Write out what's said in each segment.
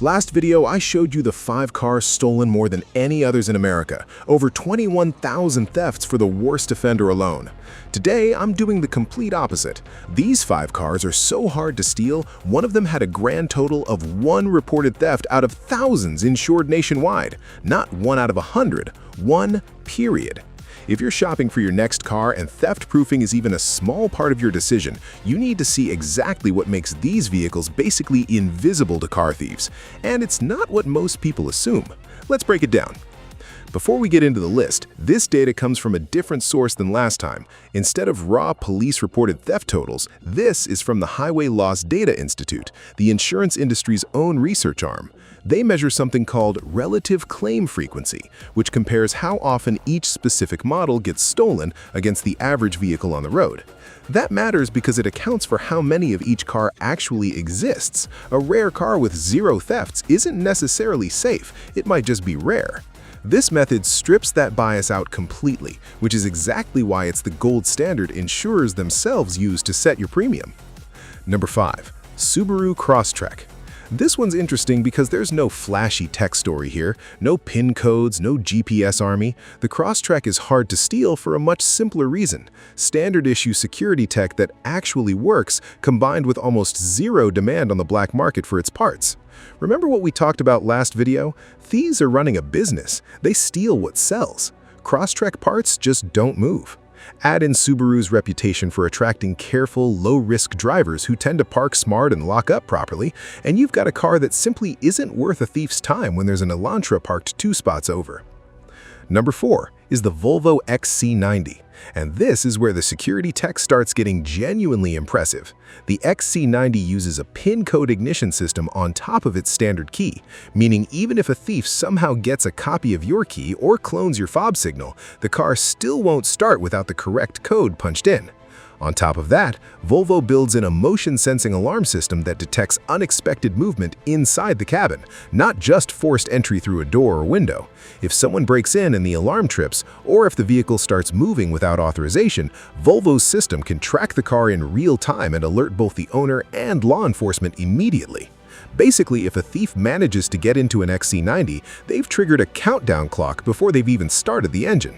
Last video, I showed you the 5 cars stolen more than any others in America, over 21,000 thefts for the worst offender alone. Today, I'm doing the complete opposite. These 5 cars are so hard to steal, one of them had a grand total of 1 reported theft out of thousands insured nationwide. Not 1 out of 100, 1 period. If you're shopping for your next car and theft proofing is even a small part of your decision, you need to see exactly what makes these vehicles basically invisible to car thieves. And it's not what most people assume. Let's break it down. Before we get into the list, this data comes from a different source than last time. Instead of raw police-reported theft totals, this is from the Highway Loss Data Institute, the insurance industry's own research arm. They measure something called relative claim frequency, which compares how often each specific model gets stolen against the average vehicle on the road. That matters because it accounts for how many of each car actually exists. A rare car with 0 thefts isn't necessarily safe, it might just be rare. This method strips that bias out completely, which is exactly why it's the gold standard insurers themselves use to set your premium. Number 5. Subaru Crosstrek. This one's interesting because there's no flashy tech story here, no PIN codes, no GPS army. The Crosstrek is hard to steal for a much simpler reason. Standard issue security tech that actually works, combined with almost 0 demand on the black market for its parts. Remember what we talked about last video? Thieves are running a business. They steal what sells. Crosstrek parts just don't move. Add in Subaru's reputation for attracting careful, low-risk drivers who tend to park smart and lock up properly, and you've got a car that simply isn't worth a thief's time when there's an Elantra parked 2 spots over. Number 4 is the Volvo XC90, and this is where the security tech starts getting genuinely impressive. The XC90 uses a PIN code ignition system on top of its standard key, meaning even if a thief somehow gets a copy of your key or clones your fob signal, the car still won't start without the correct code punched in. On top of that, Volvo builds in a motion-sensing alarm system that detects unexpected movement inside the cabin, not just forced entry through a door or window. If someone breaks in and the alarm trips, or if the vehicle starts moving without authorization, Volvo's system can track the car in real time and alert both the owner and law enforcement immediately. Basically, if a thief manages to get into an XC90, they've triggered a countdown clock before they've even started the engine.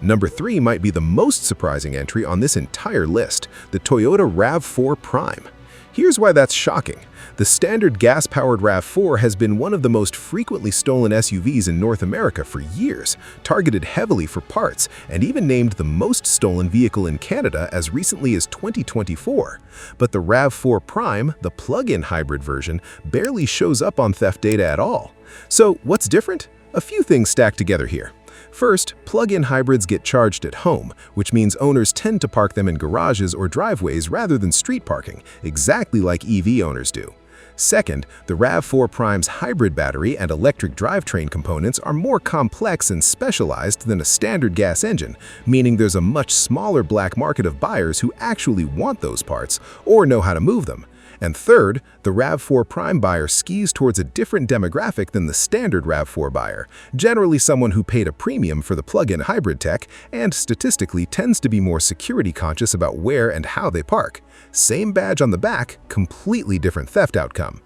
Number 3 might be the most surprising entry on this entire list, the Toyota RAV4 Prime. Here's why that's shocking. The standard gas-powered RAV4 has been one of the most frequently stolen SUVs in North America for years, targeted heavily for parts, and even named the most stolen vehicle in Canada as recently as 2024. But the RAV4 Prime, the plug-in hybrid version, barely shows up on theft data at all. So what's different? A few things stacked together here. First, plug-in hybrids get charged at home, which means owners tend to park them in garages or driveways rather than street parking, exactly like EV owners do. Second, the RAV4 Prime's hybrid battery and electric drivetrain components are more complex and specialized than a standard gas engine, meaning there's a much smaller black market of buyers who actually want those parts or know how to move them. And third, the RAV4 Prime buyer skis towards a different demographic than the standard RAV4 buyer, generally someone who paid a premium for the plug-in hybrid tech and statistically tends to be more security conscious about where and how they park. Same badge on the back, completely different theft outcome.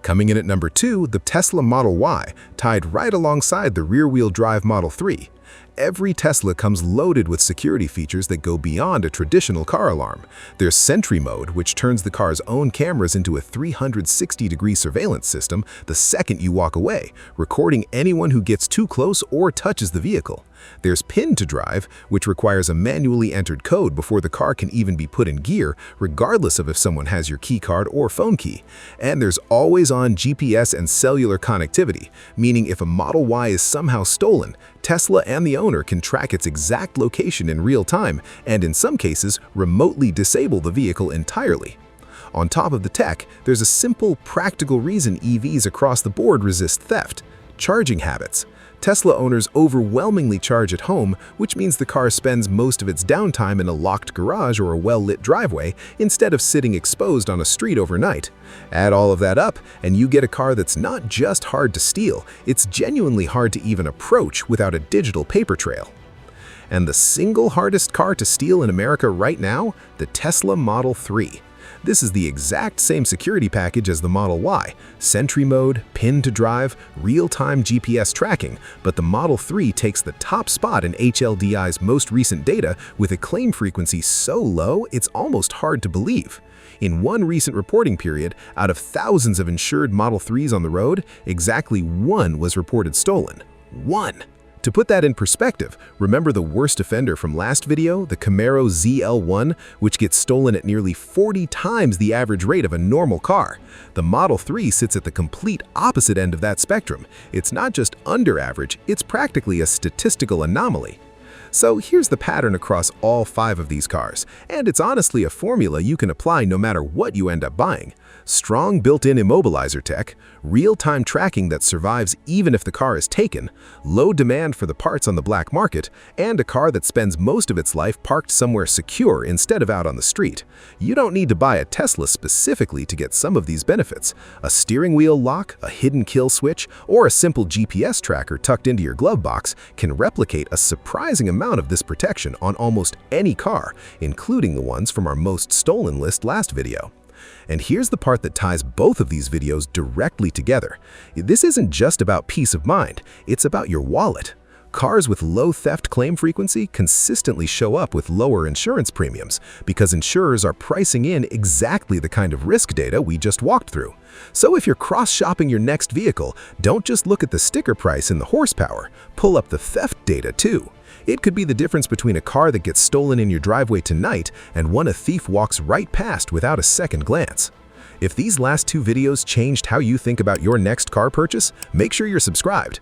Coming in at number 2, the Tesla Model Y, tied right alongside the rear-wheel drive Model 3. Every Tesla comes loaded with security features that go beyond a traditional car alarm. There's Sentry Mode, which turns the car's own cameras into a 360-degree surveillance system the second you walk away, recording anyone who gets too close or touches the vehicle. There's Pin to Drive, which requires a manually entered code before the car can even be put in gear, regardless of if someone has your keycard or phone key. And there's always-on GPS and cellular connectivity, meaning if a Model Y is somehow stolen, Tesla and the owner can track its exact location in real time and, in some cases, remotely disable the vehicle entirely. On top of the tech, there's a simple, practical reason EVs across the board resist theft: charging habits. Tesla owners overwhelmingly charge at home, which means the car spends most of its downtime in a locked garage or a well-lit driveway instead of sitting exposed on a street overnight. Add all of that up, and you get a car that's not just hard to steal, it's genuinely hard to even approach without a digital paper trail. And the single hardest car to steal in America right now? The Tesla Model 3. This is the exact same security package as the Model Y: Sentry Mode, Pin to Drive, real-time GPS tracking, but the Model 3 takes the top spot in HLDI's most recent data with a claim frequency so low it's almost hard to believe. In one recent reporting period, out of thousands of insured Model 3s on the road, exactly one was reported stolen. One! To put that in perspective, remember the worst offender from last video, the Camaro ZL1, which gets stolen at nearly 40 times the average rate of a normal car. The Model 3 sits at the complete opposite end of that spectrum. It's not just under average, it's practically a statistical anomaly. So here's the pattern across all 5 of these cars, and it's honestly a formula you can apply no matter what you end up buying. Strong built-in immobilizer tech, real-time tracking that survives even if the car is taken, low demand for the parts on the black market, and a car that spends most of its life parked somewhere secure instead of out on the street. You don't need to buy a Tesla specifically to get some of these benefits. A steering wheel lock, a hidden kill switch, or a simple GPS tracker tucked into your glove box can replicate a surprising amount of this protection on almost any car, including the ones from our most stolen list last video. And here's the part that ties both of these videos directly together. This isn't just about peace of mind, it's about your wallet. Cars with low theft claim frequency consistently show up with lower insurance premiums because insurers are pricing in exactly the kind of risk data we just walked through. So if you're cross-shopping your next vehicle, don't just look at the sticker price and the horsepower, pull up the theft data too. It could be the difference between a car that gets stolen in your driveway tonight and one a thief walks right past without a second glance. If these last 2 videos changed how you think about your next car purchase, make sure you're subscribed.